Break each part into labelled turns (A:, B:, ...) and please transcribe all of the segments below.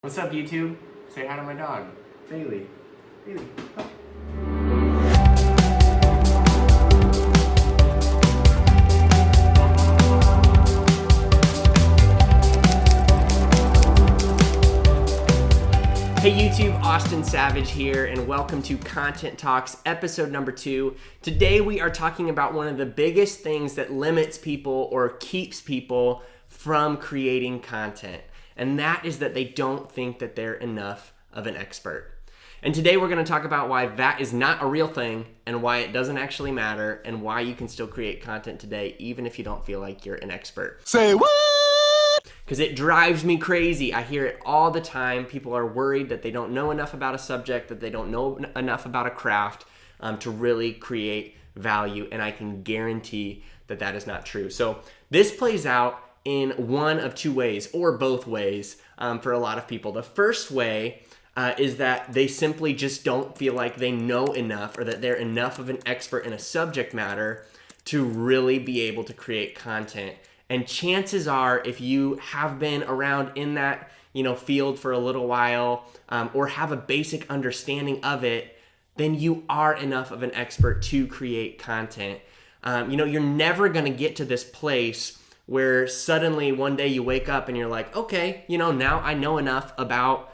A: What's up, YouTube? Say hi to my dog, Bailey. Bailey. Hey YouTube, Austin Savage here, and welcome to Content Talks, episode number 2. Today we are talking about one of the biggest things that limits people or keeps people from creating content. And that is that they don't think that they're enough of an expert. And today we're going to talk about why that is not a real thing and why it doesn't actually matter and why you can still create content today even if you don't feel like you're an expert.
B: Say what?
A: Because it drives me crazy. I hear it all the time. People are worried that they don't know enough about a subject, that they don't know enough about a craft to really create value. And I can guarantee that that is not true. So this plays out in one of two ways, or both ways, for a lot of people. The first way is that they simply just don't feel like they know enough or that they're enough of an expert in a subject matter to really be able to create content. And chances are, if you have been around in that field for a little while or have a basic understanding of it, then you are enough of an expert to create content. You're never going to get to this place where suddenly one day you wake up and you're like, okay, now I know enough about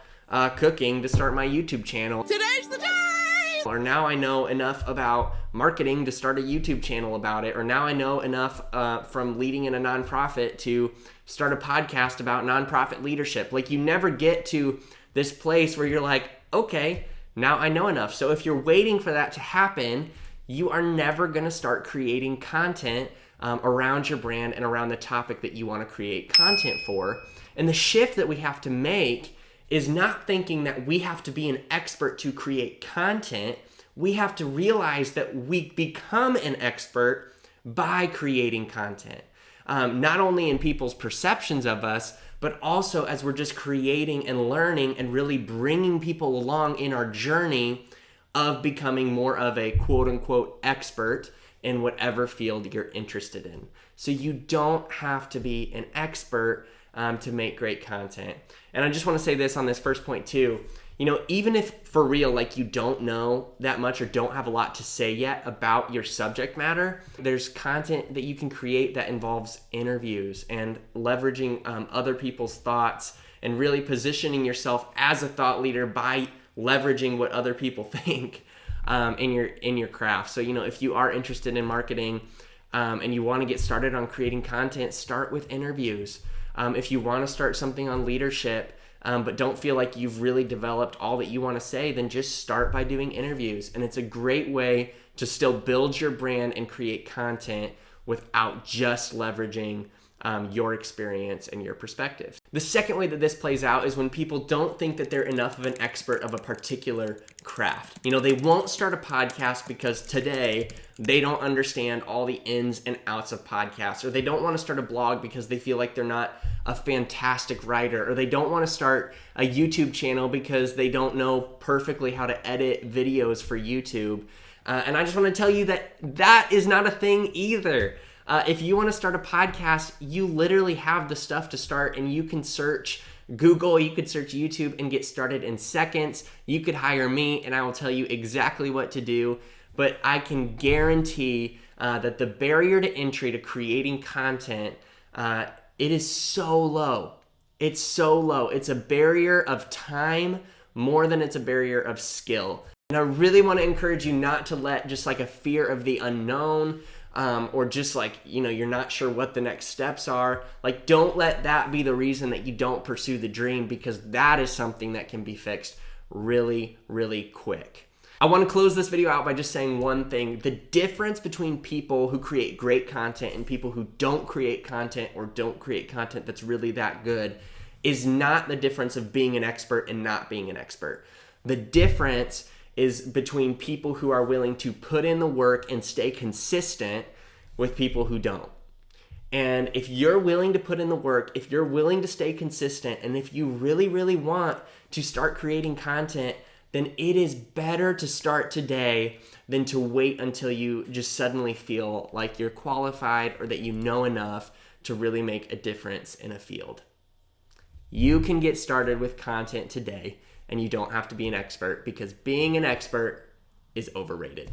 A: cooking to start my YouTube channel.
B: Today's the day!
A: Or now I know enough about marketing to start a YouTube channel about it. Or now I know enough from leading in a nonprofit to start a podcast about nonprofit leadership. Like, you never get to this place where you're like, okay, now I know enough. So if you're waiting for that to happen, you are never going to start creating content around your brand and around the topic that you want to create content for. And the shift that we have to make is not thinking that we have to be an expert to create content. We have to realize that we become an expert by creating content. Not only in people's perceptions of us, but also as we're just creating and learning and really bringing people along in our journey of becoming more of a quote-unquote expert in whatever field you're interested in. So you don't have to be an expert to make great content. And I just want to say this on this first point too. Even if for real, like, you don't know that much or don't have a lot to say yet about your subject matter, there's content that you can create that involves interviews and leveraging other people's thoughts and really positioning yourself as a thought leader by leveraging what other people think in your craft. So, if you are interested in marketing and you want to get started on creating content, start with interviews. If you want to start something on leadership, but don't feel like you've really developed all that you want to say, then just start by doing interviews. And it's a great way to still build your brand and create content without just leveraging your experience and your perspective. The second way that this plays out is when people don't think that they're enough of an expert of a particular craft. They won't start a podcast because today they don't understand all the ins and outs of podcasts, or they don't want to start a blog because they feel like they're not a fantastic writer, or they don't want to start a YouTube channel because they don't know perfectly how to edit videos for YouTube. And I just want to tell you that that is not a thing either. If you want to start a podcast, you literally have the stuff to start, and you can search Google, you could search YouTube and get started in seconds. You could hire me and I will tell you exactly what to do, but I can guarantee that the barrier to entry to creating content, it is so low. It's so low. It's a barrier of time more than it's a barrier of skill. And I really want to encourage you not to let just like a fear of the unknown or just like, you're not sure what the next steps are. Like, don't let that be the reason that you don't pursue the dream, because that is something that can be fixed really, really quick. I want to close this video out by just saying one thing. The difference between people who create great content and people who don't create content or don't create content that's really that good is not the difference of being an expert and not being an expert. The difference is between people who are willing to put in the work and stay consistent with people who don't. And if you're willing to put in the work, if you're willing to stay consistent, and if you really, really want to start creating content, then it is better to start today than to wait until you just suddenly feel like you're qualified or that you know enough to really make a difference in a field. You can get started with content today, and you don't have to be an expert, because being an expert is overrated.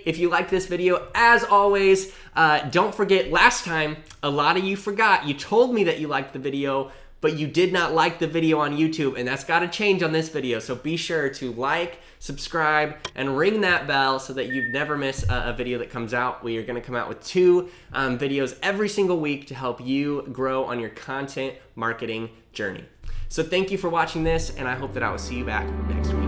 A: If you like this video, as always, don't forget, last time, a lot of you forgot. You told me that you liked the video, but you did not like the video on YouTube, and that's got to change on this video. So be sure to like, subscribe, and ring that bell so that you never miss a video that comes out. We are going to come out with 2 videos every single week to help you grow on your content marketing journey. So thank you for watching this, and I hope that I will see you back next week.